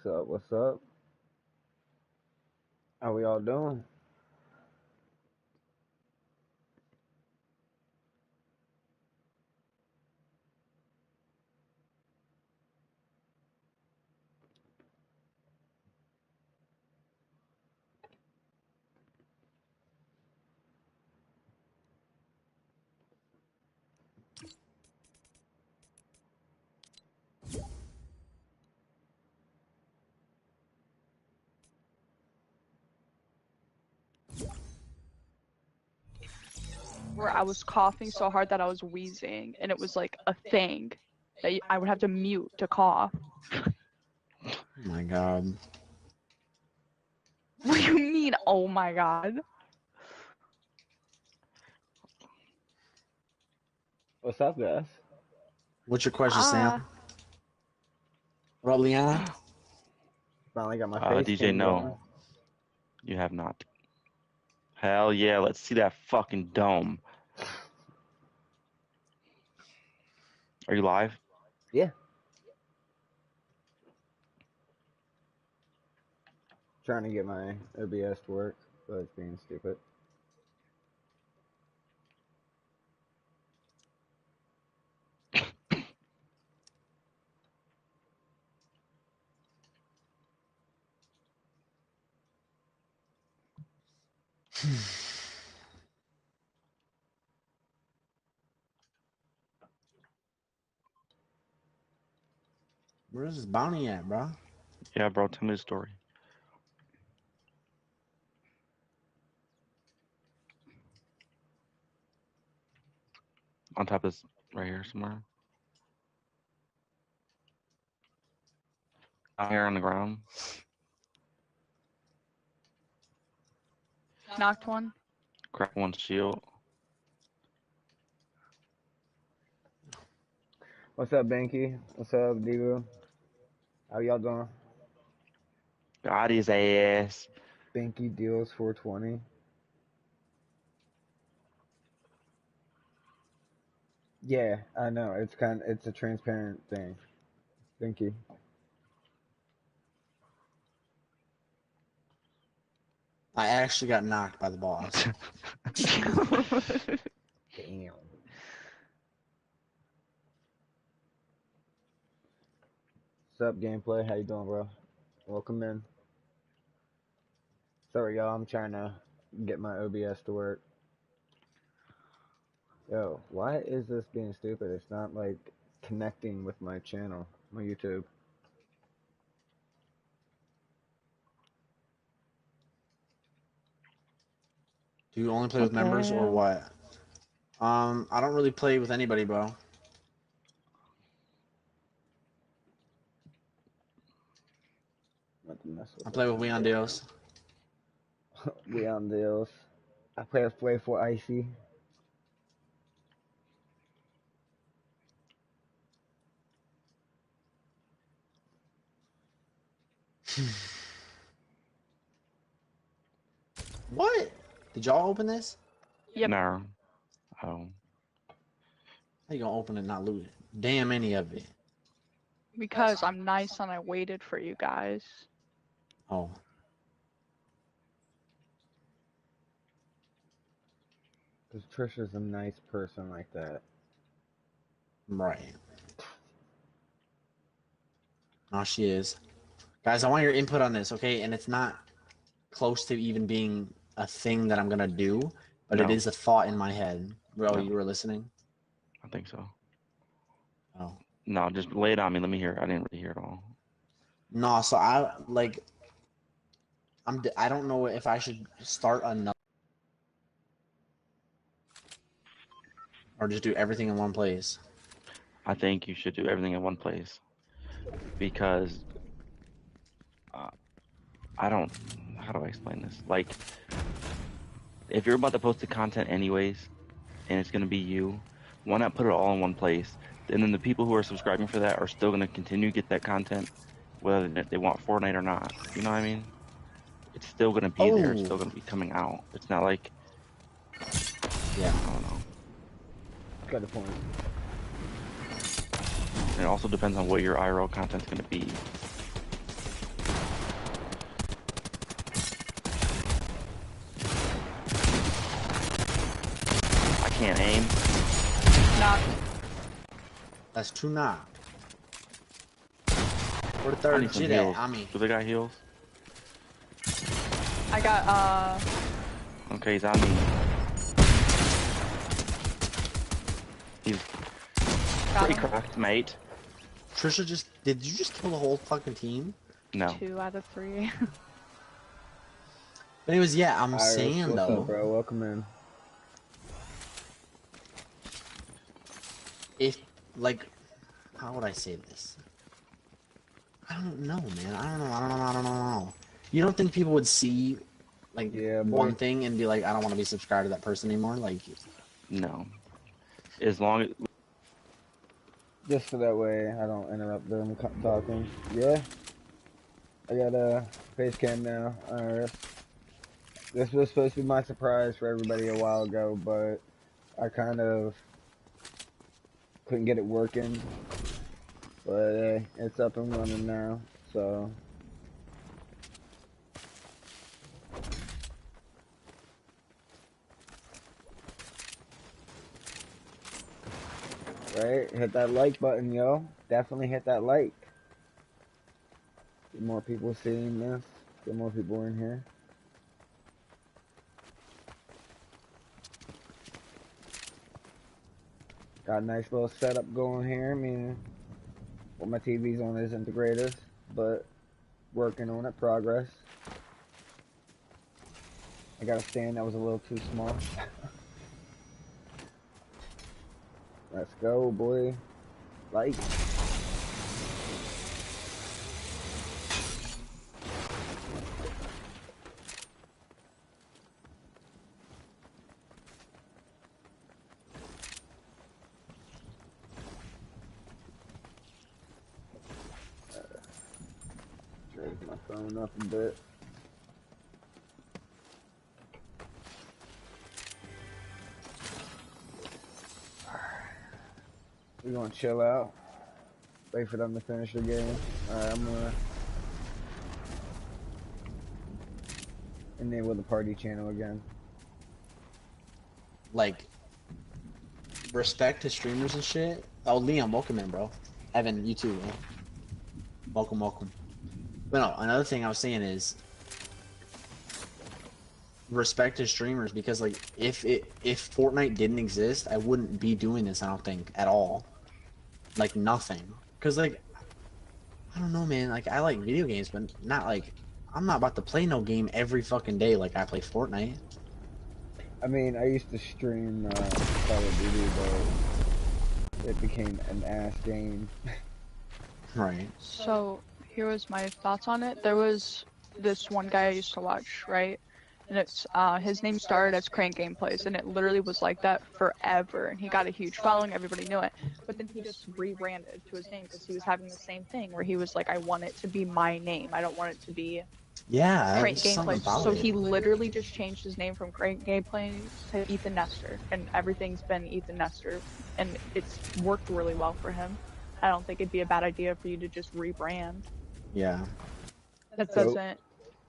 What's up? What's up? How we all doing? Where I was coughing so hard that I was wheezing, and it was like a thing that I would have to mute to cough. Oh my god. What do you mean, oh my god? What's up, guys? What's your question, Sam? What up, Leon? Finally got my face DJ, cam no. going. You have not. Hell yeah, let's see that fucking dome. Are you live? Yeah. Trying to get my OBS to work, but it's being stupid. Where's this bounty at, bro? Yeah, bro, tell me the story. On top of this, right here somewhere. Out here on the ground. Knocked one. Crack one shield. What's up, Banky? What's up, Divo? How y'all doing? Got his ass. Banky deals 420. Yeah, I know. It's a transparent thing. Banky. I actually got knocked by the boss. Damn. What's up, gameplay? How you doing, bro? Welcome in. Sorry, y'all. I'm trying to get my OBS to work. Yo, why is this being stupid? It's not like connecting with my channel, my YouTube. Do you only play with members or what? I don't really play with anybody, bro. I play with LeonDeals. LeonDeals. I play for Icy. What? Did y'all open this? Yep. No. Oh. How you gonna open it and not loot it? Damn any of it. Because I'm nice and I waited for you guys. Oh. Because Trisha's a nice person like that. Right. No, she is. Guys, I want your input on this, okay? And it's not close to even being a thing that I'm gonna do, but No. it is a thought in my head. Bro, No. you were listening? I think so. Oh. No, just lay it on me. Let me hear it. I didn't really hear it all. No, so I don't know if I should start another or just do everything in one place. I think you should do everything in one place. Because I don't, how do I explain this? Like, if you're about to post the content anyways, and it's going to be you, why not put it all in one place? And then the people who are subscribing for that are still going to continue to get that content, whether they want Fortnite or not. You know what I mean? It's still going to be there. It's still going to be coming out. It's not like, yeah, I don't know. Got a point. And it also depends on what your IRL content's going to be. can't aim. Not. That's two knock. Where the I third need some shit heals. at? I mean, Do they got heals? I got Okay, he's on me. He's got pretty him. cracked, mate. Trisha did you just kill the whole fucking team? No. 2 out of 3. But anyways, yeah, I'm Iris, saying what's though, up, bro? Welcome in. if like, how would I say this? I don't know, man. I don't know. You don't think people would see like Yeah, boy. one thing and be like, I don't want to be subscribed to that person anymore? Like, No. As long as Just so that way I don't interrupt them talking. Yeah. I got a face cam now, Iris. This was supposed to be my surprise for everybody a while ago, but I kind of couldn't get it working. But hey, it's up and running now, so. Right, hit that like button, yo. Definitely hit that like. Get more people seeing this. Get more people in here. Got a nice little setup going here. I mean, what my TV's on isn't the greatest, but working on it, progress. I got a stand that was a little too small. Let's go, boy. Like. Raise my phone up a bit. We're gonna chill out. Wait for them to finish the game. Alright, I'm gonna enable the party channel again. like, respect to streamers and shit. Oh, Liam, welcome in, bro. Evan, you too, bro. Welcome. But no, another thing I was saying is respect to streamers, because like if Fortnite didn't exist, I wouldn't be doing this, I don't think, at all. Like nothing. Cause like I don't know, man, like I like video games, but not like I'm not about to play no game every fucking day like I play Fortnite. I mean, I used to stream Call of Duty, but it became an ass game. Right. So here was my thoughts on it. There was this one guy I used to watch, right? And it's his name started as Crank Gameplays, and it literally was like that forever. And he got a huge following, everybody knew it. But then he just rebranded to his name because he was having the same thing where he was like, I want it to be my name. I don't want it to be Yeah, Crank there's something Gameplays. about So it. he literally just changed his name from Crank Gameplays to Ethan Nestor, and everything's been Ethan Nestor, and it's worked really well for him. I don't think it'd be a bad idea for you to just rebrand. Yeah. That So, doesn't.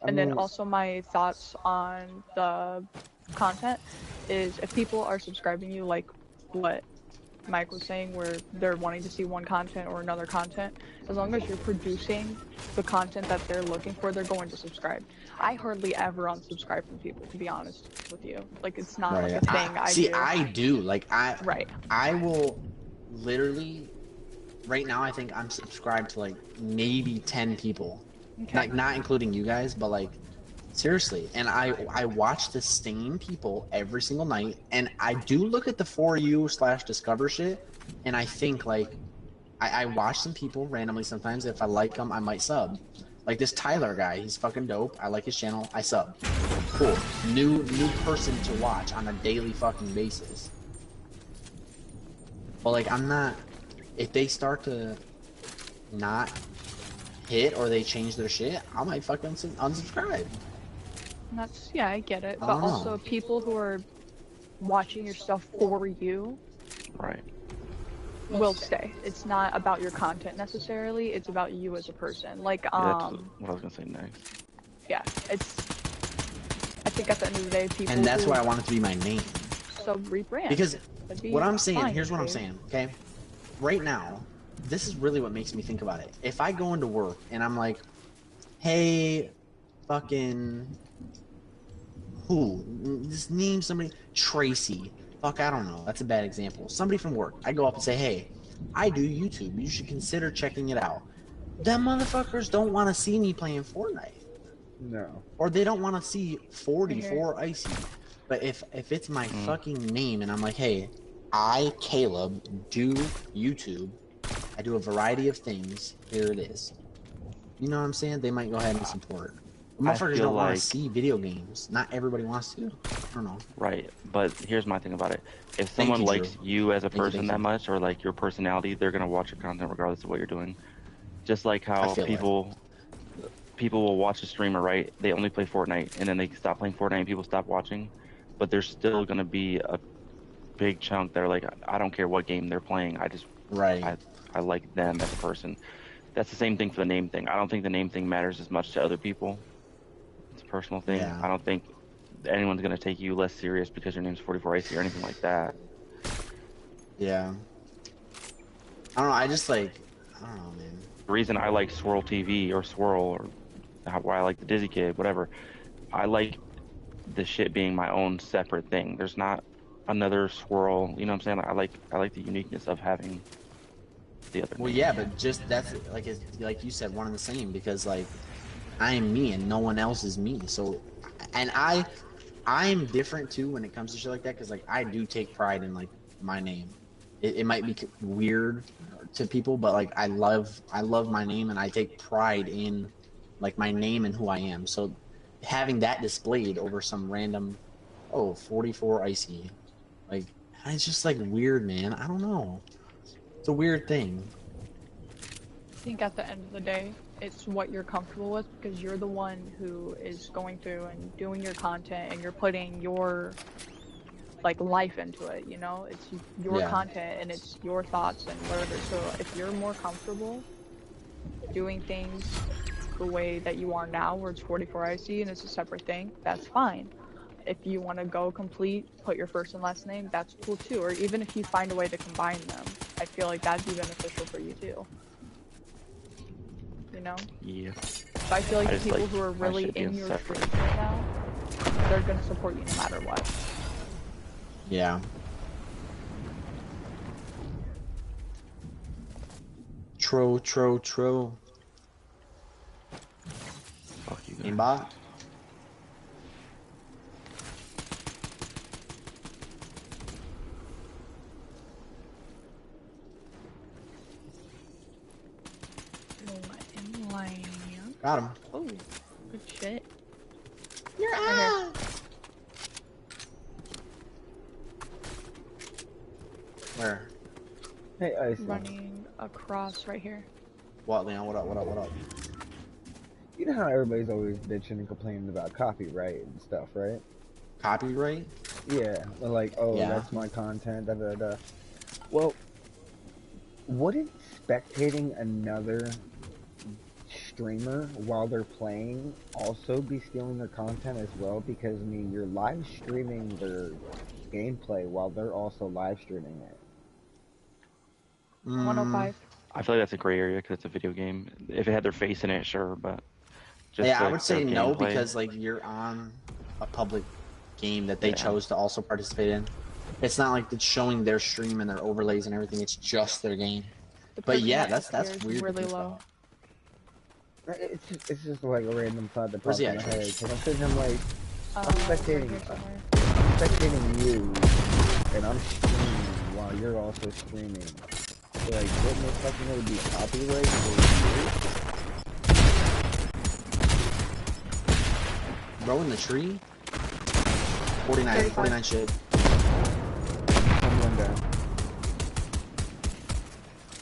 And then also my thoughts on the content is if people are subscribing you like what Mike was saying, where they're wanting to see one content or another content, as long as you're producing the content that they're looking for, they're going to subscribe. I hardly ever unsubscribe from people, to be honest with you. Like, it's not Right. like a thing I see, do. I do. Like Right. I will literally right now I think I'm subscribed to like maybe 10 people. Okay. Like not including you guys, but like seriously. And I watch the same people every single night, and I do look at the For You / Discover shit, and I think like I watch some people randomly sometimes. If I like them, I might sub. Like this Tyler guy, he's fucking dope. I like his channel. I sub. Cool. New person to watch on a daily fucking basis. But like I'm not. If they start to not hit or they change their shit, I might fucking unsubscribe. That's, yeah, I get it. I But don't know. also people who are watching your stuff for you Right. will stay. It's not about your content necessarily, it's about you as a person. Like, Yeah, that's what I was gonna say next. yeah, it's, I think at the end of the day, people And that's who, why I want it to be my name. So rebrand. Because what I'm saying, fine, here's what I'm dude. saying, okay? Right now, this is really what makes me think about it. If I go into work and I'm like, hey, fucking, who? Just name somebody. Tracy. Fuck, I don't know. That's a bad example. Somebody from work. I go up and say, hey, I do YouTube. You should consider checking it out. Them motherfuckers don't want to see me playing Fortnite. No. Or they don't want to see 44 Icy. But if it's my fucking name and I'm like, hey, I, Caleb, do YouTube. I do a variety of things. Here it is. You know what I'm saying? They might go ahead and support. Motherfuckers don't want to see video games. Not everybody wants to. I don't know. Right, but here's my thing about it. If someone likes you as a person that much, or like your personality, they're gonna watch your content regardless of what you're doing. Just like how people will watch a streamer, right? They only play Fortnite, and then they stop playing Fortnite, and people stop watching. But there's still gonna be a big chunk that are like, I don't care what game they're playing. I just I like them as a person. That's the same thing for the name thing. I don't think the name thing matters as much to other people. It's a personal thing. Yeah. I don't think anyone's gonna take you less serious because your name's 44 AC or anything like that. Yeah. I don't know. I just like, I don't know, man. The reason I like Swirl TV or Swirl, or why I like the Dizzy Kid, whatever, I like the shit being my own separate thing. There's not another Swirl. You know what I'm saying? I like the uniqueness of having the other. Well, yeah, but just that's like like you said, one and the same, because like I am me and no one else is me. So, and I'm different too when it comes to shit like that, because like I do take pride in like my name. It might be weird to people, but like I love my name, and I take pride in like my name and who I am. So having that displayed over some random 44 Icy, like it's just like weird, man. I don't know. It's a weird thing. I think at the end of the day, it's what you're comfortable with, because you're the one who is going through and doing your content, and you're putting your like life into it, you know? It's your content and it's your thoughts and whatever. So if you're more comfortable doing things the way that you are now, where it's 44 IC and it's a separate thing, that's fine. If you want to go complete, put your first and last name, that's cool too. Or even if you find a way to combine them, I feel like that'd be beneficial for you too. You know? Yeah. So I feel like the people who are really in your stream right now, they're gonna support you no matter what. Yeah. True. Fuck you guys. Aimbot? Got him. Oh, good shit. You're out. Where? Hey, Icy. Running across right here. What, Leon? What up? You know how everybody's always bitching and complaining about copyright and stuff, right? Copyright? Yeah, they're like, oh, that's my content, da da da. Well, wouldn't spectating another streamer while they're playing also be stealing their content as well? Because, I mean, you're live streaming their gameplay while they're also live streaming it. 105. I feel like that's a gray area because it's a video game. If it had their face in it, sure, but just yeah, like I would say no, gameplay. because like you're on a public game that they chose to also participate in. It's not like it's showing their stream and their overlays and everything. It's just their game. But yeah, that's weird. Really low. It's just like a random thought that pops in my head. Because I'm sitting there like, I'm spectating you, and I'm streaming while you're also streaming. So like, wouldn't it fucking really be copyright for Bro in the tree? 49 shit. tumbling down?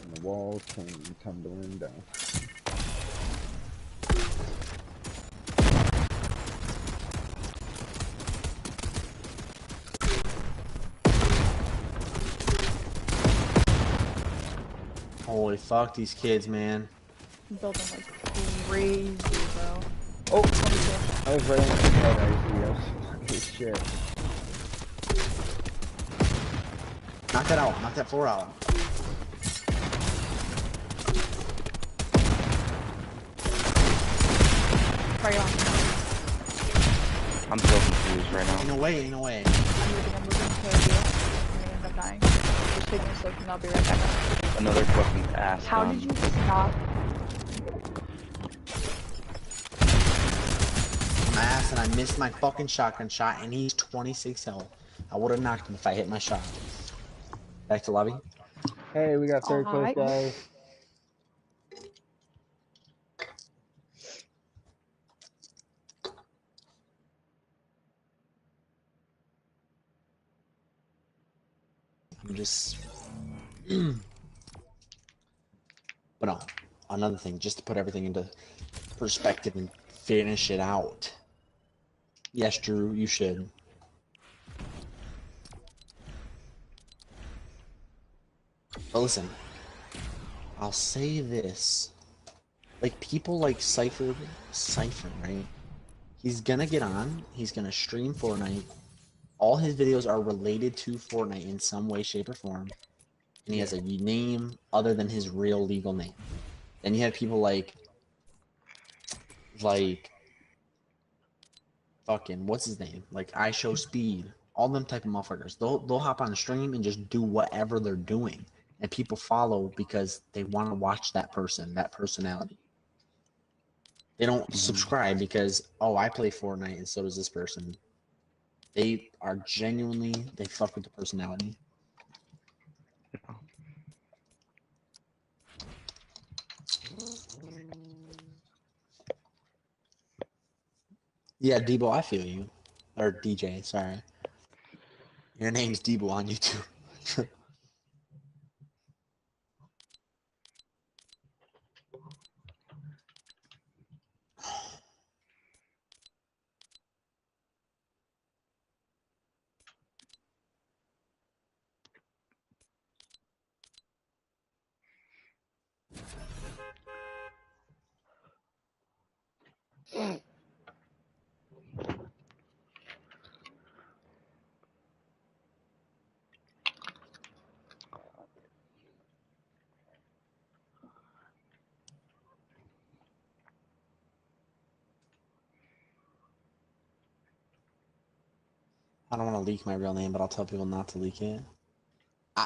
And the walls came tumbling down. Holy fuck, these kids, man. Building like crazy, bro. Oh! I was right on the head, I see. I was fucking shit. Knock that out. Knock that floor out. Right on. I'm so confused right now. Ain't no way, ain't no way. I'm moving to you. I'm gonna end up dying. Just take me slow and I'll be right back up. Another fucking ass How gun. did you stop? My ass, and I missed my fucking shotgun shot, and he's 26 health. I would have knocked him if I hit my shot. Back to lobby. Hey, we got third place, Alright. guys. I'm just... But no, another thing, just to put everything into perspective and finish it out. Yes, Drew, you should. But listen, I'll say this. Like, people like Cypher, right? He's gonna get on, he's gonna stream Fortnite. All his videos are related to Fortnite in some way, shape, or form. And he has a name other than his real legal name. Then you have people like fucking, what's his name? Like I Show Speed. All them type of motherfuckers. They'll hop on the stream and just do whatever they're doing. And people follow because they want to watch that person, that personality. They don't subscribe because, oh, I play Fortnite and so does this person. They are genuinely, they fuck with the personality. Yeah, Debo, I feel you. Or DJ, sorry. Your name's Debo on YouTube. I don't want to leak my real name, but I'll tell people not to leak it.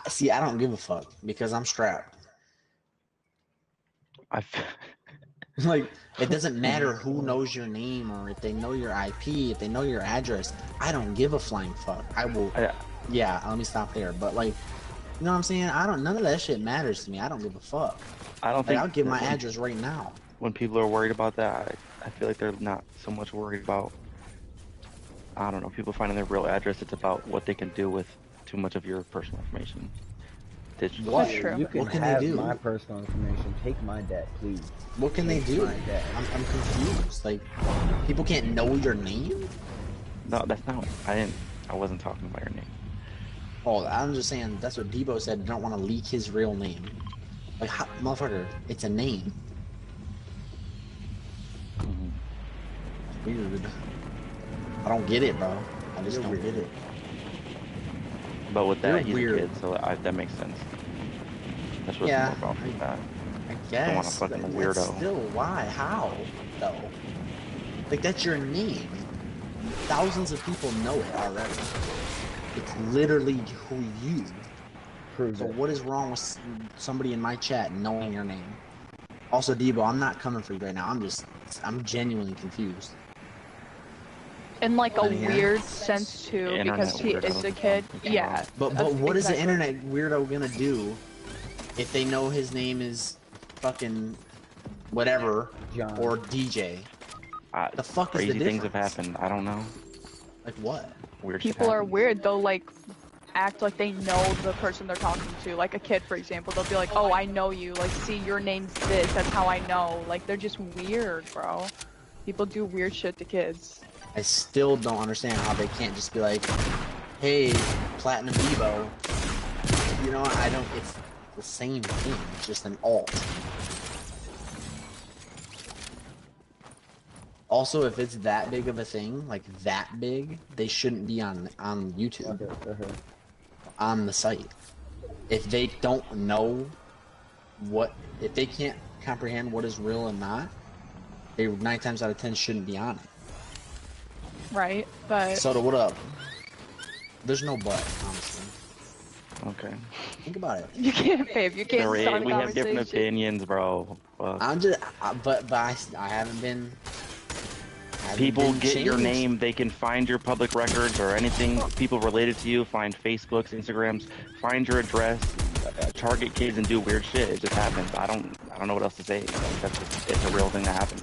See, I don't give a fuck because I'm strapped. Like, it doesn't matter who knows your name or if they know your IP, if they know your address. I don't give a flying fuck. I will. Yeah, let me stop there. But like, you know what I'm saying? None of that shit matters to me. I don't give a fuck. I don't think I'll give my address right now. When people are worried about that, I feel like they're not so much worried about, I don't know, people finding their real address. It's about what they can do with too much of your personal information. What? That's true. You can, What can have they do? my personal information. Take my debt, please. What can they do? I'm confused. Like, people can't know your name? No, that's not. I wasn't talking about your name. Oh, I'm just saying that's what Debo said. I don't want to leak his real name. Like, motherfucker, it's a name. Weird. I don't get it, bro. I just don't get it. But with that, he's weird. a kid, so that makes sense. That's what's Yeah, more about that. I guess. Don't want a fucking weirdo. That's still, why? How? Though? Like, that's your name. Thousands of people know it already. It's literally who you. So what is wrong with somebody in my chat knowing your name? Also, Debo, I'm not coming for you right now. I'm genuinely confused. In like a weird sense too, because he is a kid. Yeah. But what is the internet weirdo gonna do if they know his name is fucking whatever John. or DJ? The fuck is the Crazy things difference? have happened. I don't know. Like what? Weird. People are weird. They'll like act like they know the person they're talking to. Like a kid, for example, they'll be like, "Oh, I know you. Like, see, your name's this. That's how I know." Like, they're just weird, bro. People do weird shit to kids. I still don't understand how they can't just be like, "Hey, Platinum Debo." You know, I don't. It's the same thing. It's just an alt. Also, if it's that big of a thing, like that big, they shouldn't be on YouTube. On the site. if they don't know if they can't comprehend what is real and not, they 9 times out of 10 shouldn't be on it. Right, but... Soda, what up? There's no but, honestly. Okay. Think about it. You can't, babe. You can't start a We have different conversation. opinions, bro. I'm just, but I haven't been. People get your changed. name, they can find your public records or anything, people related to you, find Facebooks, Instagrams, find your address, target kids and do weird shit. It just happens. I don't know what else to say. Like, that's just, it's a real thing that happens.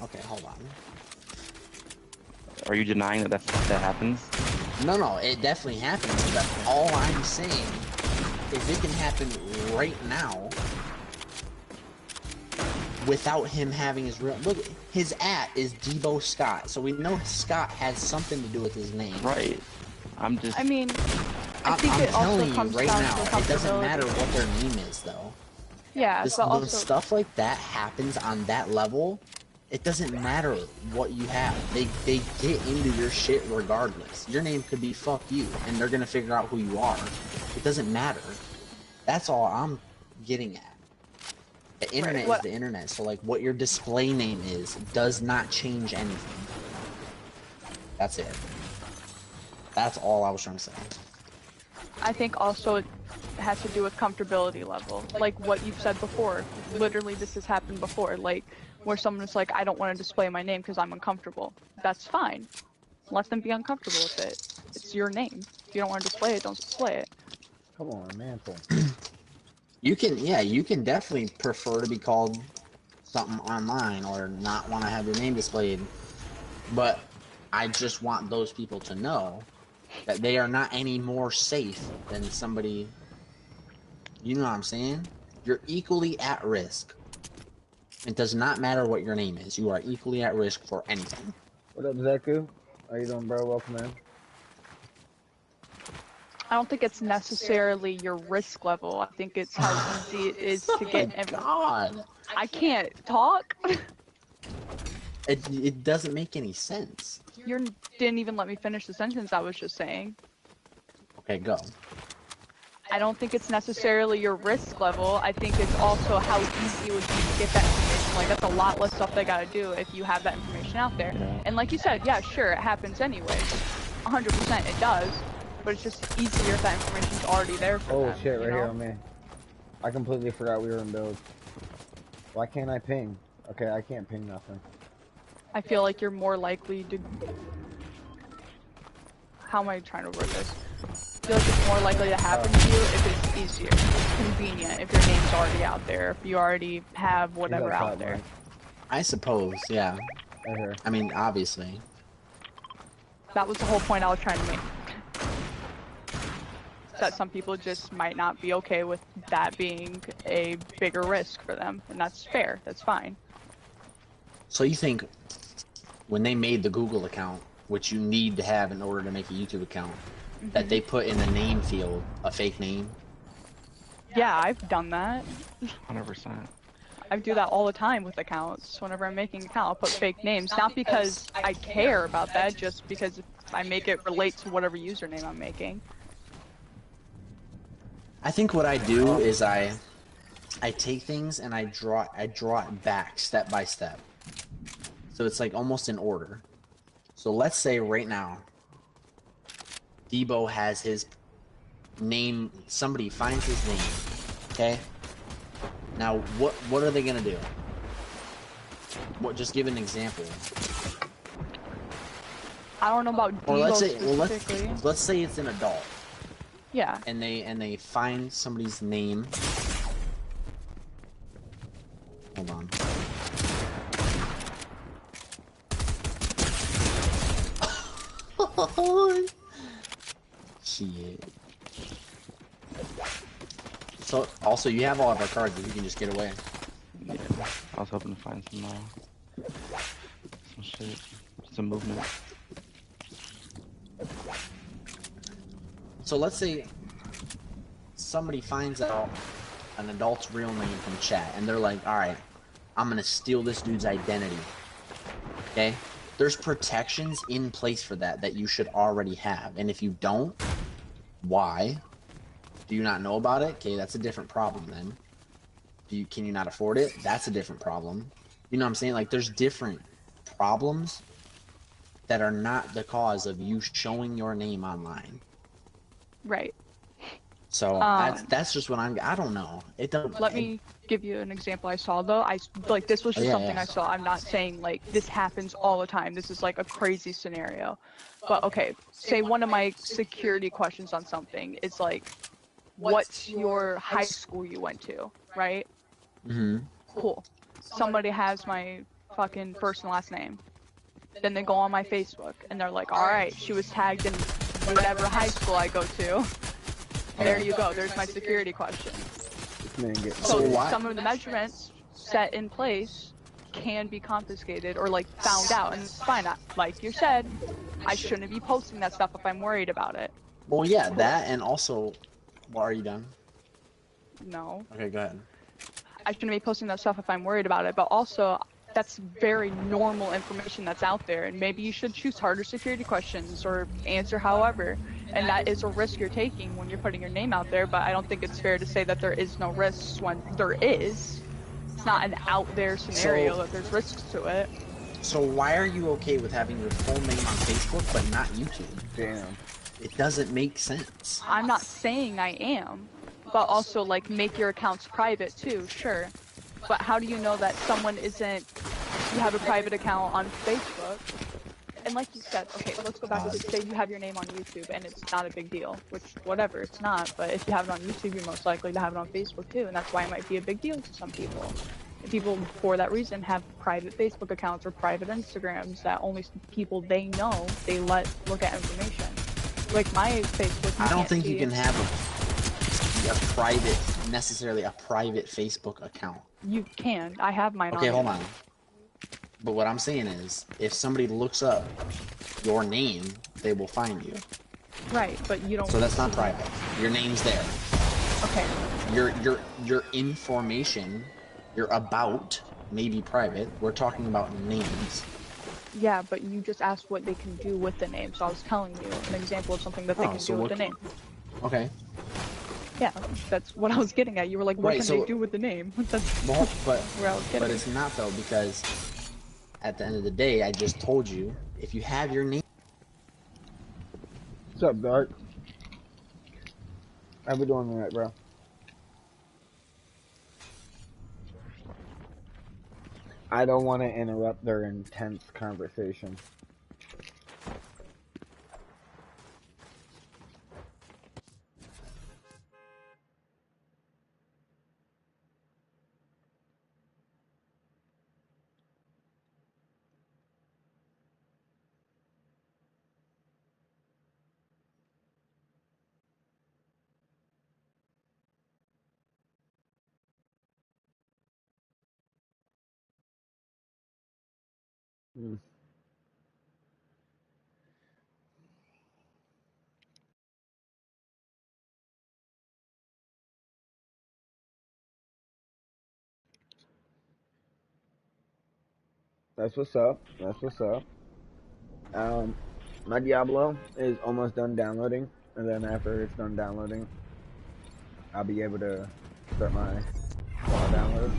Okay, hold on. Are you denying that happens? No, it definitely happens, but all I'm saying is it can happen right now without him having his real... Look, his @ is Debo Scott, so we know Scott has something to do with his name. Right. I mean, I think I'm it also telling you comes right down now, to it doesn't matter comfortability. what their name is, though. Yeah, but When also... stuff like that happens on that level, it doesn't matter what you have. They get into your shit regardless. Your name could be fuck you, and they're gonna figure out who you are. It doesn't matter. That's all I'm getting at. The internet is the internet, so like what your display name is does not change anything. That's it. That's all I was trying to say. I think also it has to do with comfortability level. Like what you've said before. Literally, this has happened before. Like, where someone is like, I don't want to display my name because I'm uncomfortable. That's fine. Let them be uncomfortable with it. It's your name. If you don't want to display it, don't display it. Come on, mantle. You can definitely prefer to be called something online or not want to have your name displayed. But I just want those people to know that they are not any more safe than somebody. You know what I'm saying? You're equally at risk. It does not matter what your name is. You are equally at risk for anything. What up, Zeku? How you doing, bro? Welcome in. I don't think it's necessarily your risk level. I think it's how easy it is to get. God, I can't talk. it doesn't make any sense. You didn't even let me finish the sentence I was just saying. Okay, go. I don't think it's necessarily your risk level. I think it's also how easy it would be to get that information. Like, that's a lot less stuff they gotta do if you have that information out there. And like you said, yeah, sure, it happens anyway. 100% it does. But it's just easier if that information's already there for them. Oh shit, right you know? here on me. I completely forgot we were in build. Why can't I ping? Okay, I can't ping nothing. I feel like you're more likely to... How am I trying to word this? I feel like it's more likely to happen to you if it's easier, convenient, if your name's already out there, if you already have whatever out there. Mike. I suppose, yeah. Right here. I mean, obviously. That was the whole point I was trying to make. That some people just might not be okay with that being a bigger risk for them, and that's fair, that's fine. So you think when they made the Google account, which you need to have in order to make a YouTube account, that they put in the name field a fake name? Yeah, I've done that. 100%. I do that all the time with accounts. Whenever I'm making an account, I'll put fake names. Not because I care about that, just because I make it relate to whatever username I'm making. I think what I do is I take things and I draw it back step by step. So it's like almost in order. So let's say right now, Debo has his name, somebody finds his name, okay? Now what are they gonna do? Just give an example. I don't know about Or Devo let's specifically. let's say it's an adult. Yeah. And they find somebody's name. Hold on. Shit. So also you have all of our cards that you can just get away. Yeah. I was hoping to find some shit, some movement. So let's say somebody finds out an adult's real name from chat, and they're like, alright, I'm gonna steal this dude's identity. Okay? there's protections in place for that you should already have. And if you don't, why? Do you not know about it? Okay, that's a different problem then. Can you not afford it? That's a different problem. You know what I'm saying? Like, there's different problems that are not the cause of you showing your name online. Right. So that's just what I don't know. It doesn't. Let me give you an example I saw though. This was just something I saw. I'm not saying like this happens all the time. This is like a crazy scenario. But okay, say one of my security questions on something is like, what's your high school you went to, right? Mm-hmm. Cool. Somebody has my fucking first and last name. Then they go on my Facebook and they're like, all right, she was tagged in whatever high school I go to. There you go. There's my security question. So some of the measurements set in place can be confiscated or like found out, and it's fine. Like you said, I shouldn't be posting that stuff if I'm worried about it. Well, yeah, cool. That, and also, well, are you done? No. Okay, go ahead. I shouldn't be posting that stuff if I'm worried about it, but also that's very normal information that's out there, and maybe you should choose harder security questions or answer however, and that is a risk you're taking when you're putting your name out there, but I don't think it's fair to say that there is no risks when there is. It's not an out there scenario that there's risks to it. So why are you okay with having your full name on Facebook but not YouTube? Damn. It doesn't make sense. I'm not saying I am, but also like make your accounts private too, sure. But how do you know that someone isn't, you have a private account on Facebook, and like you said, okay, let's go back to say you have your name on YouTube and it's not a big deal, which whatever, it's not, but if you have it on YouTube, you're most likely to have it on Facebook too, and that's why it might be a big deal to some people. And people, for that reason, have private Facebook accounts or private Instagrams that only people they know, they let look at information. Like my Facebook, I don't think you can have a private, necessarily a private Facebook account. You can. I have mine on. Okay, hold on. But what I'm saying is, if somebody looks up your name, they will find you. Right, but you don't. So that's not private. Your name's there. Okay. Your information, your about, may be private. We're talking about names. Yeah, but you just asked what they can do with the name, so I was telling you an example of something that they can do with the name. Okay. Yeah, that's what I was getting at. You were like, what can they do with the name? That's well, but, where I was getting. But it's not, though, because at the end of the day, I just told you, if you have your name... What's up, Dark? How we doing tonight, bro? I don't want to interrupt their intense conversation. That's what's up. That's what's up. My Diablo is almost done downloading, and then after it's done downloading, I'll be able to start my download.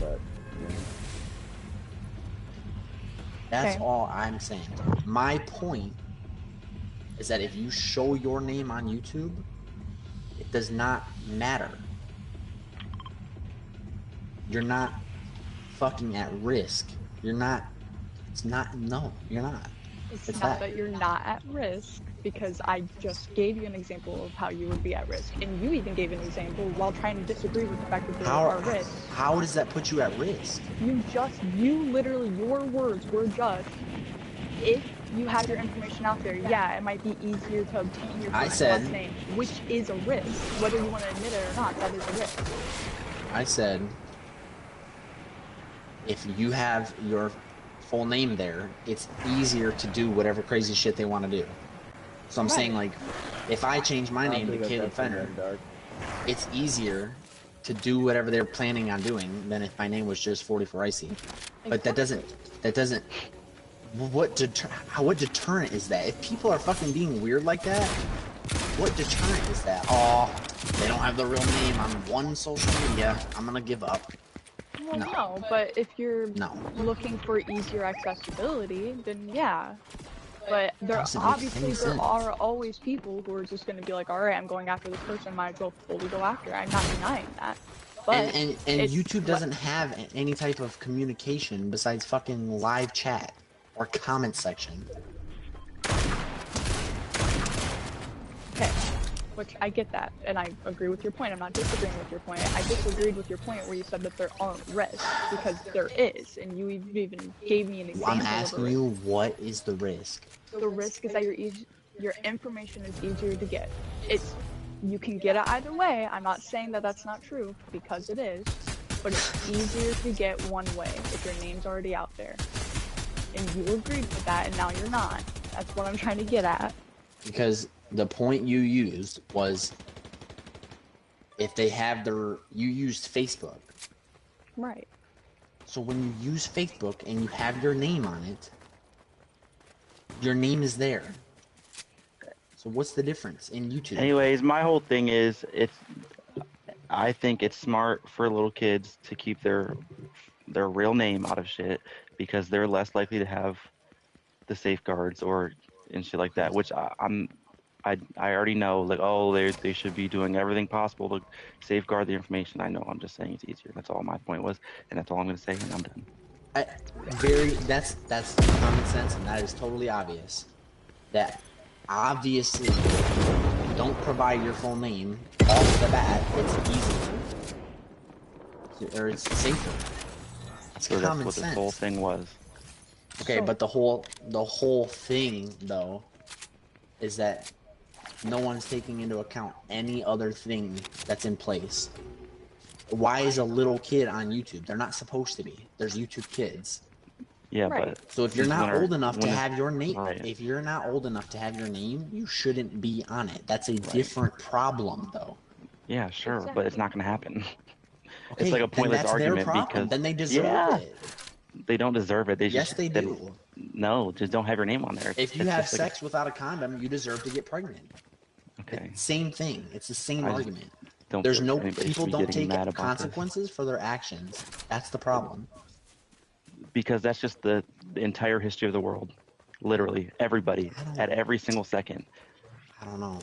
But, yeah. That's all I'm saying. My point is that if you show your name on YouTube, it does not matter. You're not fucking at risk. You're not. It's not. No, you're not. It's not that you're not at risk, because I just gave you an example of how you would be at risk, and you even gave an example while trying to disagree with the fact that there are risks. How does that put you at risk? You literally, your words were just, if you have your information out there, yeah, it might be easier to obtain your first last name, which is a risk. Whether you want to admit it or not, that is a risk. I said, if you have your full name there, it's easier to do whatever crazy shit they want to do. So I'm saying, like, if I change my name to Caleb Fenner, it's easier to do whatever they're planning on doing than if my name was just 44 Icy. But that doesn't what deterrent is that? If people are fucking being weird like that, what deterrent is that? Oh, they don't have the real name on one social media. I'm gonna give up. Well, no, but if you're No. looking for easier accessibility, then yeah. But there Doesn't make obviously any there sense. are always people who are just going to be like, all right, I'm going after this person, might as well fully go after it. I'm not denying that. But And it's YouTube doesn't have any type of communication besides fucking live chat or comment section. okay, which I get that, and I agree with your point. I'm not disagreeing with your point. I disagreed with your point where you said that there aren't risks, because there is, and you even gave me an example. I'm asking you, what is the risk? The risk is that your information is easier to get. You can get it either way. I'm not saying that that's not true, because it is, but it's easier to get one way if your name's already out there. And you agreed with that, and now you're not. That's what I'm trying to get at. Because the point you used was, if they have you used Facebook. Right. So when you use Facebook and you have your name on it, your name is there. So what's the difference in YouTube? Anyways, my whole thing is I think it's smart for little kids to keep their real name out of shit, because they're less likely to have the safeguards and shit like that, which I already know, like, oh, they should be doing everything possible to safeguard the information. I know, I'm just saying it's easier. That's all my point was, and that's all I'm going to say, and I'm done. That's common sense, and that is totally obvious. That obviously, don't provide your full name off the bat. It's easier, or it's safer. It's So common that's what sense. this whole thing was. Okay, but the whole thing though is that no one's taking into account any other thing that's in place. Why is a little kid on YouTube? They're not supposed to be. There's YouTube Kids. Yeah, Right. but So if you're not old enough to when have your name, right. if you're not old enough to have your name, you shouldn't be on it. That's a different problem, though. Yeah, sure, but it's not going to happen. Okay, It's like a pointless then that's argument their problem. because Then they deserve it. they don't deserve it. Yes, they do. No, just don't have your name on there. If you It's have just sex without a condom, you deserve to get pregnant. okay. Same thing. It's the same argument. Don't There's feel no anybody should people be don't getting take mad about consequences for their actions. That's the problem. this, because that's just the entire history of the world. Literally, everybody at every single second. I don't know.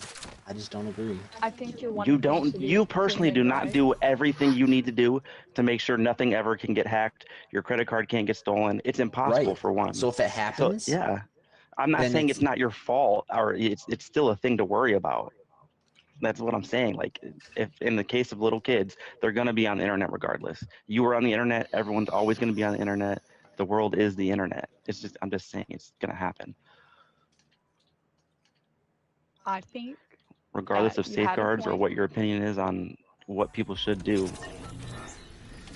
I just don't agree. I think you're You personally do not do everything you need to do to make sure nothing ever can get hacked. Your credit card can't get stolen. It's impossible for one. So if it happens, so, yeah, I'm not saying it's not your fault, or it's still a thing to worry about. That's what I'm saying. Like, if in the case of little kids, they're gonna be on the internet regardless. You are on the internet. Everyone's always gonna be on the internet. The world is the internet. I'm just saying it's gonna happen. I think, regardless of you had a safeguards or point. what your opinion is on what people should do,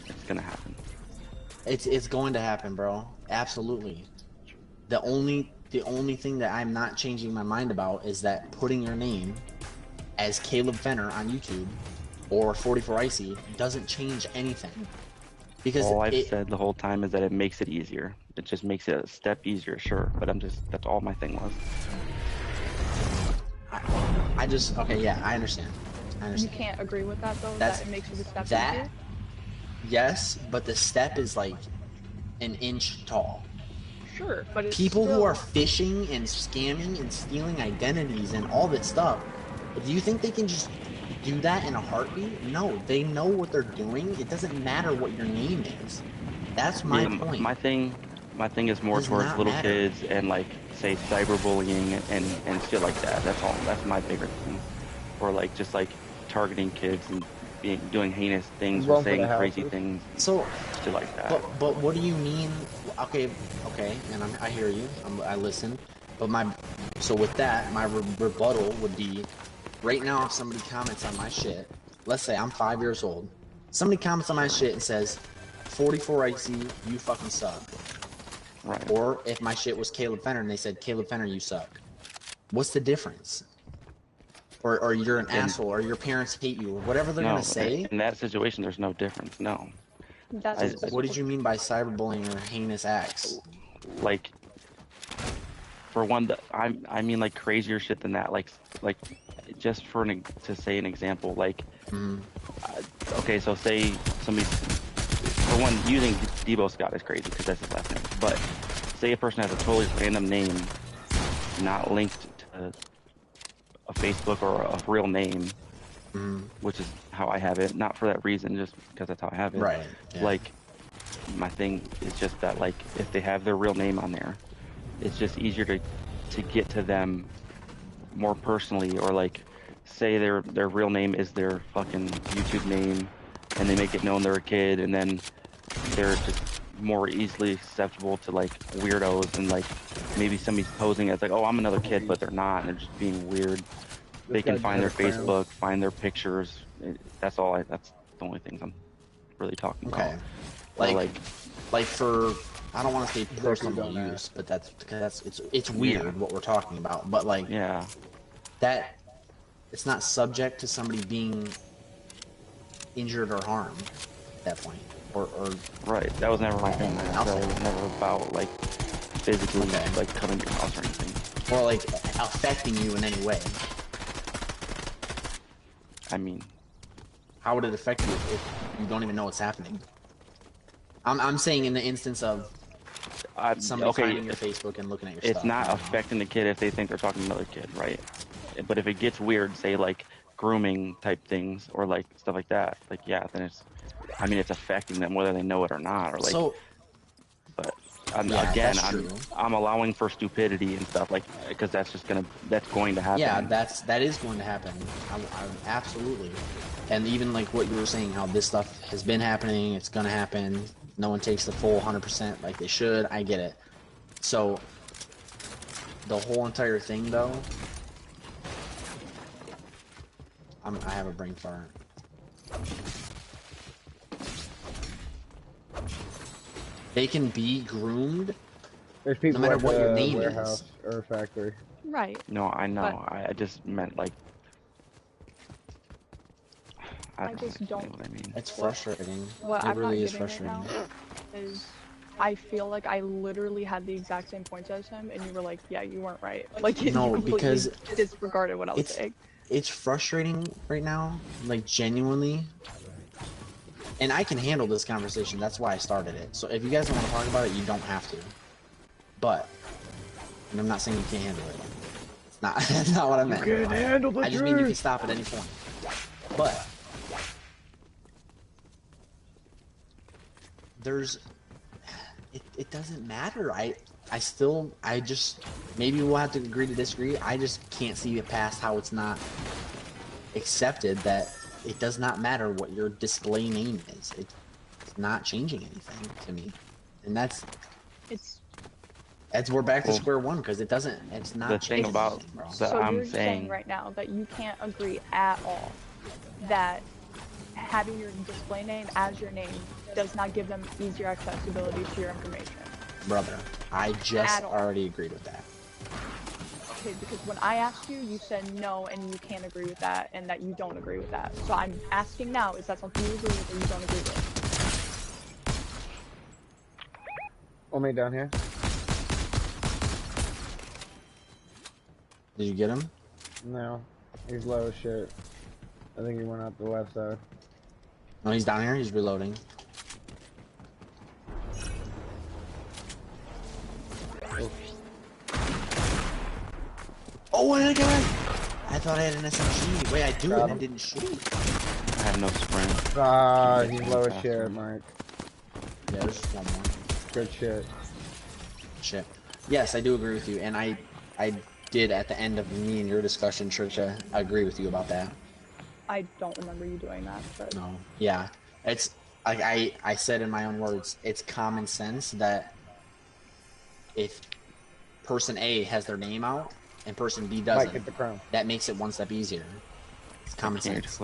it's gonna happen. it's going to happen, bro. Absolutely. The only thing that I'm not changing my mind about is that putting your name as Caleb Fenner on YouTube or 44 Icy doesn't change anything. Because all I've said the whole time is that it makes it easier. It just makes it a step easier, sure. But that's all my thing was. Okay, yeah, I understand. You can't agree with that though. That it makes it a step easier. Yes, but the step is like an inch tall. Sure, but it's people still... who are phishing and scamming and stealing identities and all this stuff, do you think they can just do that in a heartbeat? No, they know what they're doing. It doesn't matter what your name is. That's my point. My thing is more towards little kids and, like, say cyberbullying and shit like that. That's all. That's my bigger thing. Or like just like targeting kids and doing heinous things or saying crazy things. So shit like that. But what do you mean? Okay, and I hear you. I listen. But so with that, my rebuttal would be, right now, if somebody comments on my shit, let's say I'm 5 years old, somebody comments on my shit and says, 44 Icy, you fucking suck. Right. Or if my shit was Caleb Fenner and they said, Caleb Fenner, you suck. What's the difference? or you're an asshole, or your parents hate you, or whatever they're gonna say. In that situation, there's no difference. No. What did you mean by cyberbullying or heinous acts? Like, for one, I mean like crazier shit than that. Like just to say an example, like, okay, so say somebody, for one, using Debo Scott is crazy because that's his last name. But say a person has a totally random name, not linked to a Facebook or a real name, which is how I have it. Not for that reason, just because that's how I have it. Right. Yeah. Like, my thing is just that, like, if they have their real name on there, it's just easier to get to them more personally, or like, say their real name is their fucking YouTube name, and they make it known they're a kid, and then they're just more easily susceptible to like weirdos, and like maybe somebody's posing as like, oh, I'm another kid, but they're not, and they're just being weird. They can find their Facebook, find their pictures. That's all. That's the only things I'm really talking about. Okay. Like for, I don't want to say personal use, but that's because it's weird what we're talking about. But like, yeah, that it's not subject to somebody being injured or harmed at that point, or right. That was never my thing. That was never about like physically like coming to your house or anything, or like affecting you in any way. I mean, how would it affect you if you don't even know what's happening? I'm saying in the instance of somebody finding your Facebook and looking at your stuff. It's not affecting the kid if they think they're talking to another kid, right? But if it gets weird, say like grooming type things or like stuff like that, like yeah, then it's affecting them whether they know it or not, or like. So, but again, I'm allowing for stupidity and stuff, like, because that's going to happen. Yeah, that is going to happen. I absolutely. And even like what you were saying, how this stuff has been happening, it's gonna happen. No one takes the full 100% like they should. I get it. So the whole entire thing, though, I have a brain fart. They can be groomed. There's people no matter what your name warehouse is or factory. Right. No, I know. I just meant like. I just don't. What I mean. It's frustrating. What it really is frustrating. Right now is I feel like I literally had the exact same points as him, and you were like, "Yeah, you weren't right." Like, no, you because disregarded what I was saying. It's frustrating right now, like genuinely. And I can handle this conversation. That's why I started it. So if you guys don't want to talk about it, you don't have to. But, and I'm not saying you can't handle it. It's not. That's not what I meant. You can't handle the I just mean you can stop at any point. But it doesn't matter. I just, maybe we'll have to agree to disagree. I just can't see it past how it's not accepted that it does not matter what your display name is. It's not changing anything to me. And that's we're back to square one, because it's not the thing about anything, that so I'm you're saying right now that you can't agree at all that having your display name as your name does not give them easier accessibility to your information. Brother, I just already agreed with that. Okay, because when I asked you, you said no, and you can't agree with that, and that you don't agree with that. So I'm asking now, is that something you agree with or you don't agree with? Want me down here? Did you get him? No. He's low as shit. I think he went out the left side. No, he's down here. He's reloading. Oh, what did I get? I thought I had an SMG. Wait, I do, and it didn't shoot. I have no sprint. Ah, he's low as shit, Mike. Yeah, there's just one more. Good shit. Shit. Yes, I do agree with you, and I did at the end of me and your discussion, Trisha, agree with you about that. I don't remember you doing that, but... No. Yeah. It's, like I said in my own words, it's common sense that if person A has their name out and person B doesn't, that makes it one step easier. It's common sense.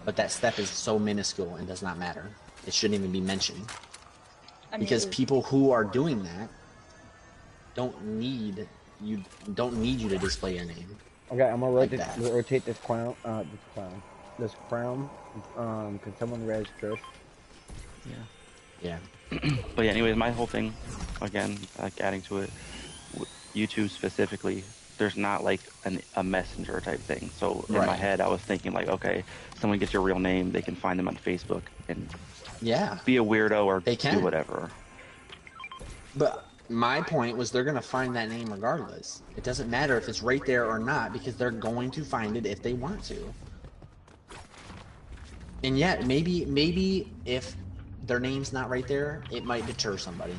But that step is so minuscule and does not matter. It shouldn't even be mentioned. Because people who are doing that don't need you to display your name. Okay, I'm gonna like that. rotate this crown. Can someone res Chris? Yeah. But yeah, anyways, my whole thing, again, like adding to it, YouTube specifically, there's not like a messenger type thing. So in my Right. head, I was thinking like, okay, someone gets your real name, they can find them on Facebook and Yeah. be a weirdo or They do can. whatever. But my point was they're gonna find that name regardless. It doesn't matter if it's right there or not because they're going to find it if they want to. And yet, maybe if their name's not right there, it might deter somebody.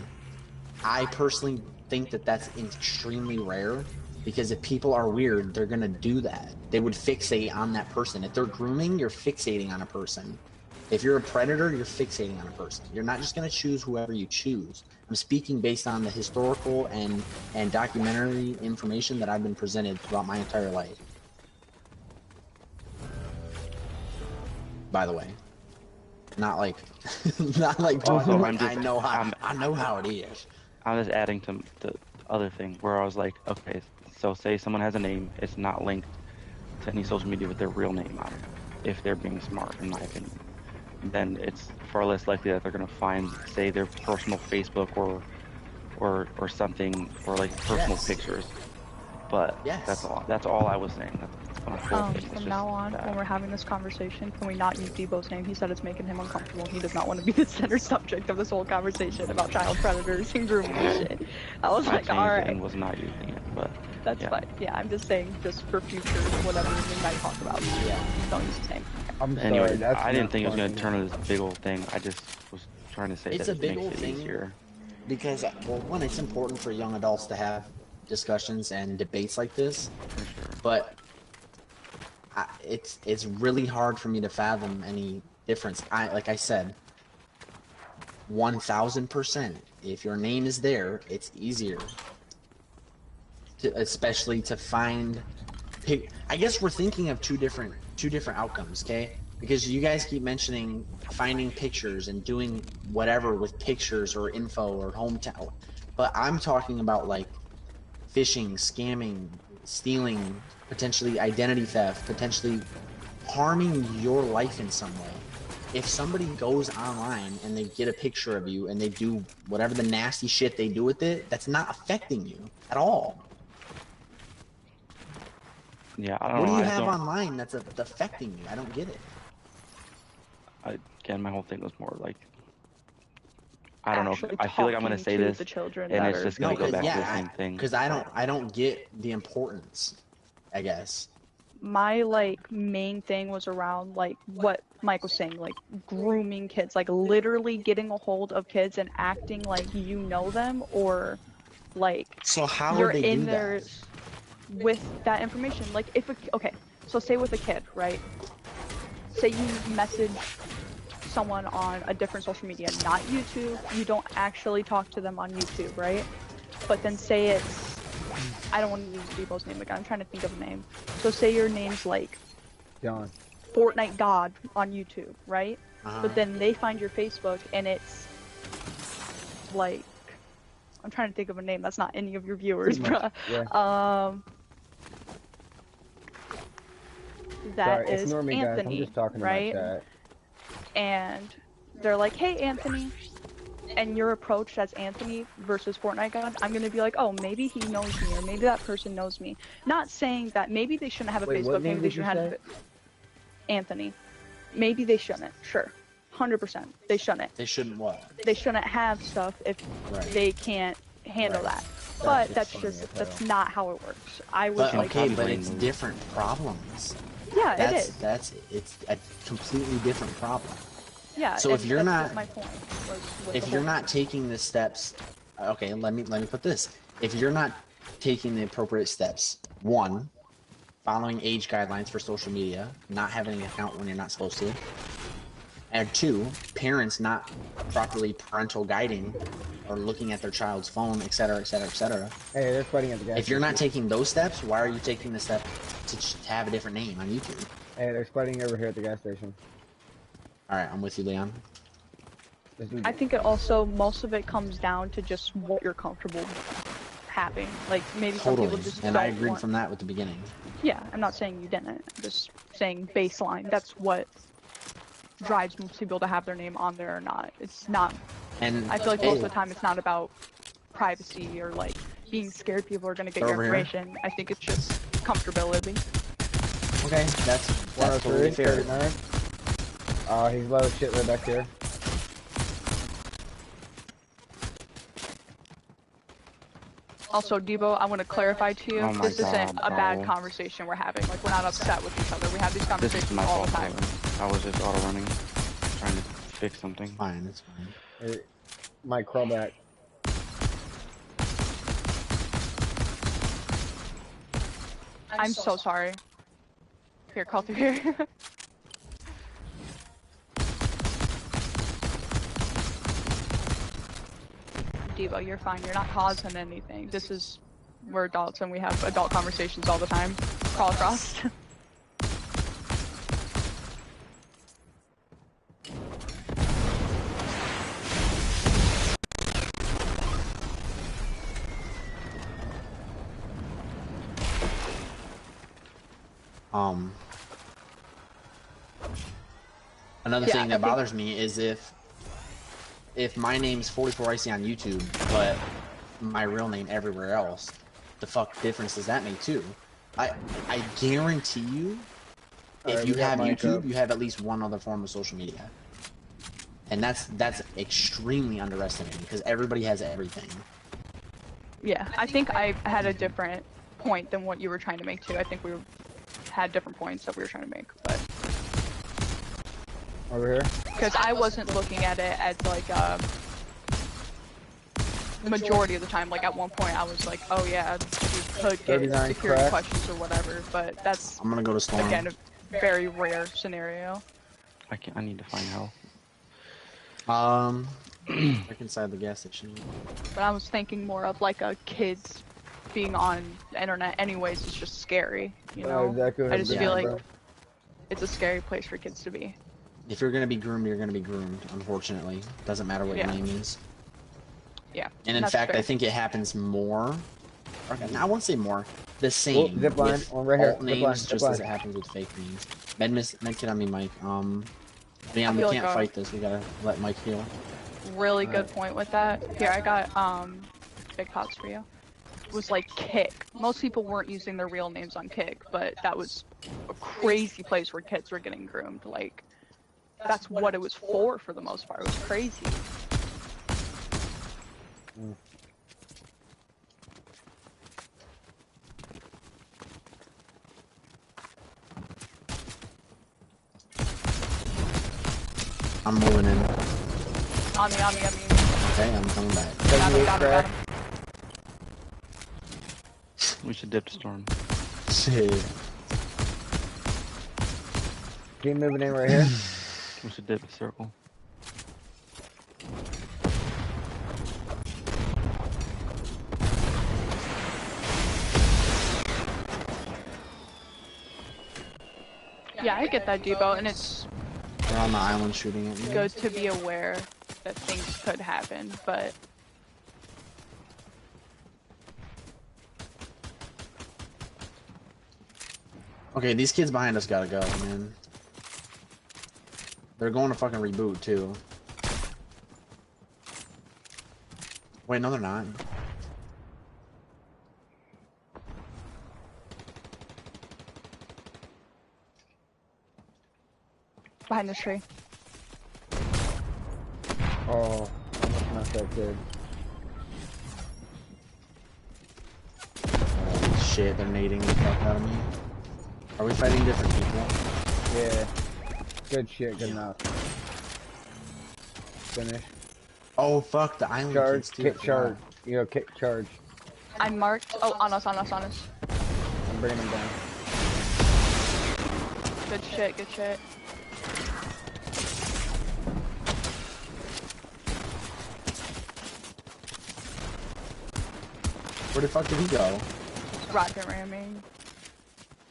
I personally think that that's extremely rare because if people are weird, they're gonna do that. They would fixate on that person. If they're grooming, you're fixating on a person. If you're a predator, you're fixating on a person. You're not just gonna choose whoever you choose. I'm speaking based on the historical and documentary information that I've been presented throughout my entire life. By the way, not like, not like. Also, I know how it is. I'm just adding to the other thing where I was like, okay, so say someone has a name, it's not linked to any social media with their real name on it. If they're being smart, in my opinion, then it's far less likely that they're gonna find, say, their personal Facebook or something, or like personal pictures. But Yes. that's all I was saying. That's my whole thing. It's From just now on, that. when we're having this conversation, can we not use Debo's name? He said it's making him uncomfortable. He does not want to be the center subject of this whole conversation about child predators and grooming and shit. I was I like, changed it alright. and was not using it, but That's yeah. fine. Yeah, I'm just saying, just for future, whatever we might talk about. Yeah. Don't use his name. I'm sorry. Anyway, That's I didn't not think it was funny. going to turn into this big old thing. I just was trying to say It's that a big it makes old it thing. easier. Because, well, one, it's important for young adults to have discussions and debates like this, For sure. but it's really hard for me to fathom any difference. Like I said, 1000%. If your name is there, it's easier, especially to find. I guess we're thinking of two different outcomes, okay? Because you guys keep mentioning finding pictures and doing whatever with pictures or info or hometown, but I'm talking about like phishing, scamming, stealing, potentially identity theft, potentially harming your life in some way. If somebody goes online and they get a picture of you and they do whatever the nasty shit they do with it, that's not affecting you at all. Yeah, I don't know. What do you I have don't, online that's affecting you? I don't get it. again, my whole thing was more like, I don't know. Actually I feel like I'm going to talking say to this, the children and that it's are just going to go back to the same thing. Because I don't get the importance, I guess. My like main thing was around like what Mike was saying, like grooming kids, like literally getting a hold of kids and acting like you know them, or like So how you're would they in do there that? with that information. Like if okay, so say with a kid, right? Say you message someone on a different social media, not YouTube. You don't actually talk to them on YouTube, right? But then say it's, I don't want to use Debo's name again. I'm trying to think of a name. So say your name's like John. Fortnite God on YouTube, right? Uh-huh. But then they find your Facebook and it's like, I'm trying to think of a name that's not any of your viewers, bruh. Yeah. That Sorry, is ignore me, guys. I'm Anthony, just talking to right? my chat. And they're like, hey, Anthony. And your approach as Anthony versus Fortnite God, I'm gonna be like, oh, maybe he knows me, or maybe that person knows me. Not saying that maybe they shouldn't have a Wait, what Facebook, name maybe they did you should have say? Anthony. Maybe they shouldn't, sure. 100%. They shouldn't. They shouldn't what? They shouldn't have stuff if they can't handle that. But that's not how it works. I was But like, okay, but it's different problems. yeah, it is. It's a completely different problem. Yeah. So if you're that's not, what my point was with if the you're whole not taking the steps, okay, let me put this. If you're not taking the appropriate steps, one, following age guidelines for social media, not having an account when you're not supposed to, and two, parents not properly parental guiding or looking at their child's phone, etc., etc., etc. Hey, they're fighting at the gas If you're not station. taking those steps, why are you taking the step to have a different name on YouTube? Hey, they're fighting over here at the gas station. All right, I'm with you, Leon. I think it also, most of it comes down to just what you're comfortable happen. Like maybe Totally. some people just And don't I agreed want... from that with the beginning. Yeah, I'm not saying you didn't. I'm just saying baseline. That's what drives most people to have their name on there or not. It's not. And I feel like most of the time it's not about privacy or like being scared people are gonna get your information. I think it's just comfortability. Okay, that's totally fair. 39. Oh, he's low as shit right back there. Also, Debo, I want to clarify to you, Oh my this isn't a God, bad bro. conversation we're having. Like, we're not upset with each other. We have these This is conversations my all fault. the time. Kevin. I was just auto running, trying to fix something. Fine, it's fine. Hey, Mike, crawl back. I'm so sorry. Here, call through here. Debo, you're fine. You're not causing anything. We're adults and we have adult conversations all the time. Call across. Another thing that bothers me is if my name's 44 Icy on YouTube, but my real name everywhere else, the fuck difference does that make too? I guarantee you, if you have YouTube, you have at least one other form of social media, and that's extremely underestimated because everybody has everything. Yeah, I think I had a different point than what you were trying to make too. I think we had different points that we were trying to make, but over here. Because I wasn't looking at it as like majority of the time. Like at one point, I was like, "Oh yeah, you could get security questions or whatever," but that's I'm gonna go to Storm. Again a very rare scenario. I need to find help. Back inside the gas station. But I was thinking more of like a kids being on the internet. Anyways, it's just scary, you know. Exactly. I just feel like it's a scary place for kids to be. If you're gonna be groomed, you're gonna be groomed. Unfortunately, doesn't matter what your name is. Yeah. And in fact, fair. I think it happens more. I won't say more. The same. Zip line, one right here. Alt names, just as it happens with fake names. Medkit on me, Mike. Leon, we can't fight this. We gotta let Mike heal. Really good point with that. Here, I got big pots for you. It was like Kick. Most people weren't using their real names on Kick, but that was a crazy place where kids were getting groomed. Like, that's what it was for the most part. It was crazy. I'm moving in. On me. Okay, I'm coming back. Got him. We should dip to Storm. Shit. Keep moving in right here. We should dip a circle. Yeah, I get that, Debo, and it's They're on the island shooting at me. good to be aware that things could happen, but Okay, these kids behind us gotta go, man. They're going to fucking reboot, too. Wait, no, they're not. behind this tree. Oh, that's not that good. Oh, shit, they're nading the fuck out of me. Are we fighting different people? Yeah. Good shit, good enough. Finish. Oh, fuck, the island Charge, kids, too. kick charge. You know, kick charge. I marked. Oh, on us. I'm bringing him down. Good shit. Where the fuck did he go? Rocket ramming.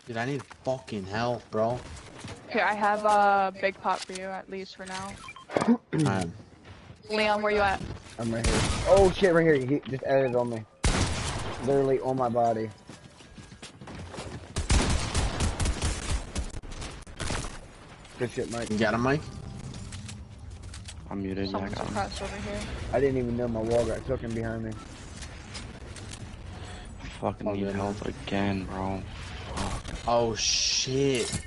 Dude, I need fucking help, bro. Here, I have a big pot for you, at least for now. Leon, where you at? I'm right here. Oh shit, right here. He just added on me. literally on my body. Good shit, Mike. You got him, Mike? I'm muted. Yeah, I Someone's got him. suppressed over here. I didn't even know my wall got cooking behind me. Fucking Oh, need good, help again, bro. Oh shit.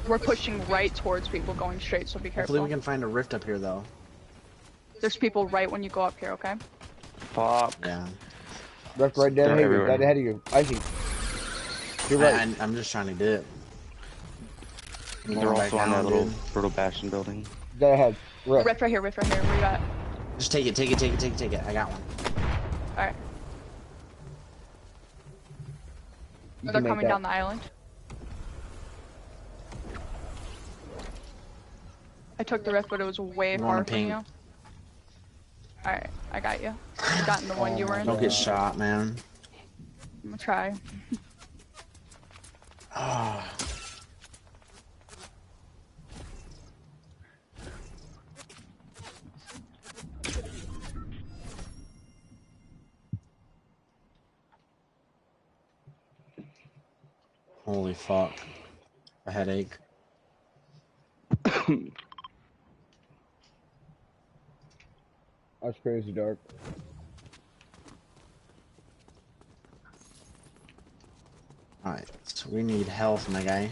We're pushing right towards people going straight, so be Hopefully careful. we can find a rift up here though. There's people right when you go up here, okay? Fuck. Yeah. Left, right, dead They're ahead of you. everywhere. Dead ahead of you. Icy. You're right. I'm just trying to dip. I'm They're going back also on that down, little dude. brutal bastion building. Dead ahead. Rift. Rift right here, rift right here. Where you at? Just take it, take it, take it, take it, take it. I got one. Alright. You They're can make coming that. down the island. I took the rift, but it was way I'm far on from pink. you. Alright, I got you. I got in the one you were in. Don't get shot, man. I'm gonna try. Ah. Holy fuck. A headache. That's crazy dark. Alright, so we need health, my guy.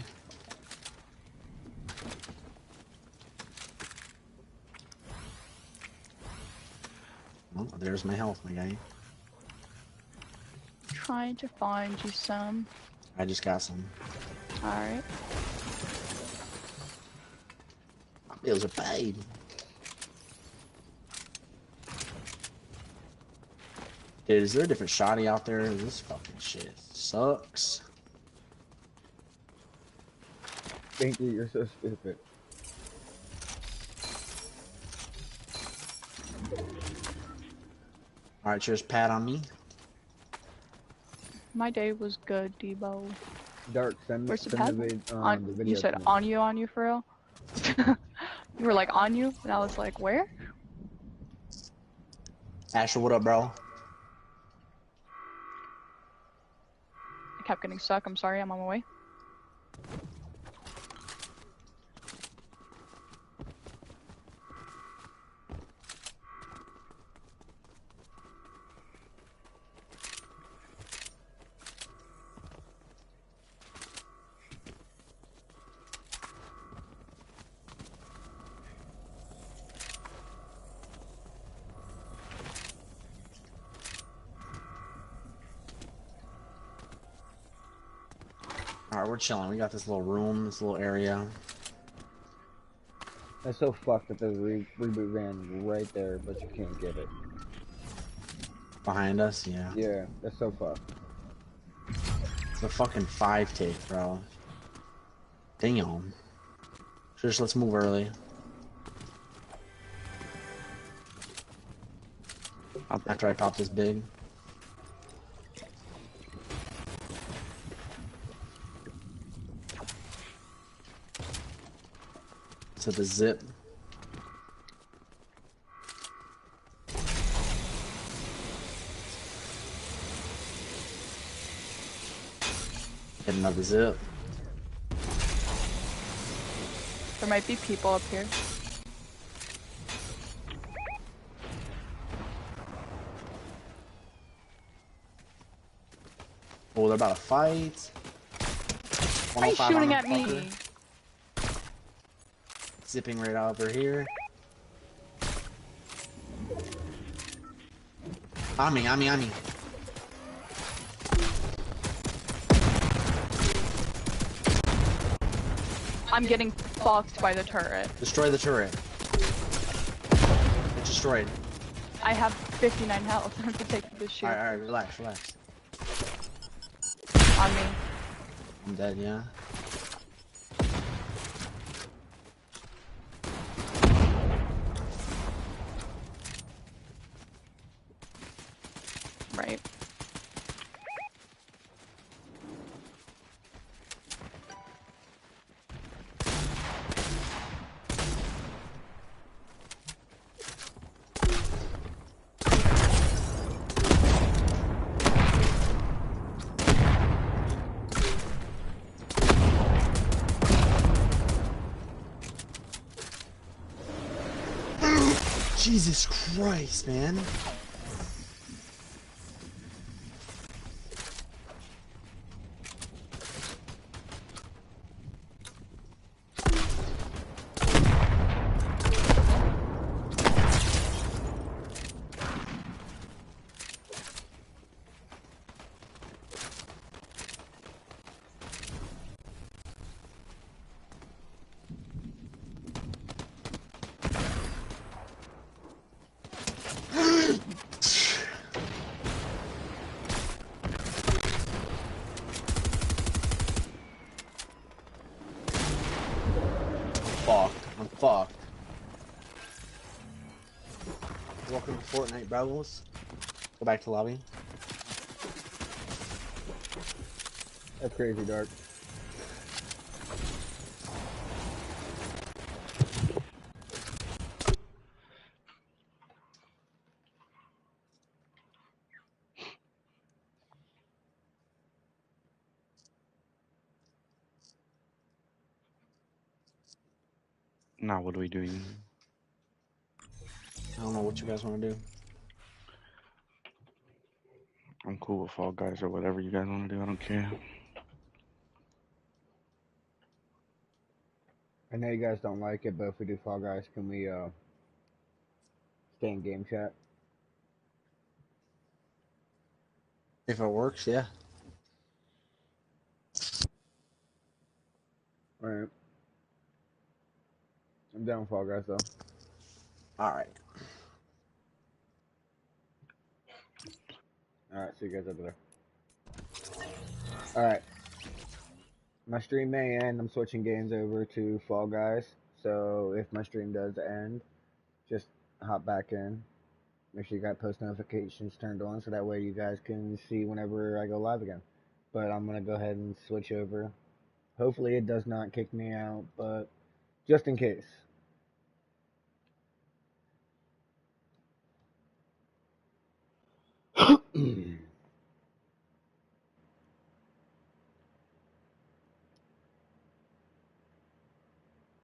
Oh, there's my health, my guy. Trying to find you some. I just got some. Alright. My bills are paid. Dude, is there a different shoddy out there? This fucking shit sucks. Thank you, you're so stupid. Alright, cheers, pat on me. My day was good, Debo. Dark, send Where's the the, pad? the video. You said to me. on you for real? You were like on you, and I was like, where? Asher, what up, bro? I kept getting stuck. I'm sorry, I'm on my way. Alright, we're chilling. We got this little room, this little area. That's so fucked that the reboot ran right there, but you can't get it. Behind us, yeah. Yeah, that's so fucked. It's a fucking 5 take, bro. Damn. Just let's move early. After I pop this big. To the zip. Get another zip. There might be people up here. Oh, they're about to fight. Why are you 105 on shooting the at me? fucker. Zipping right over here. On me, on me, on me. I'm getting fucked by the turret. Destroy the turret. It's destroyed. I have 59 health. I have to take this shoot Alright, relax, relax. on me. I'm dead, yeah. Right. Jesus Christ, man. I'm fucked. Welcome to Fortnite, bravos. Go back to lobby. That's crazy, Dark. Now what are we doing? I don't know what you guys want to do. I'm cool with Fall Guys or whatever you guys want to do. I don't care. I know you guys don't like it, but if we do Fall Guys, can we stay in game chat? If it works, yeah. Alright. I'm down with Fall Guys though. Alright. Alright, see you guys over there. Alright. My stream may end. I'm switching games over to Fall Guys. So if my stream does end, just hop back in. Make sure you got post notifications turned on so that way you guys can see whenever I go live again. But I'm going to go ahead and switch over. Hopefully it does not kick me out, but just in case.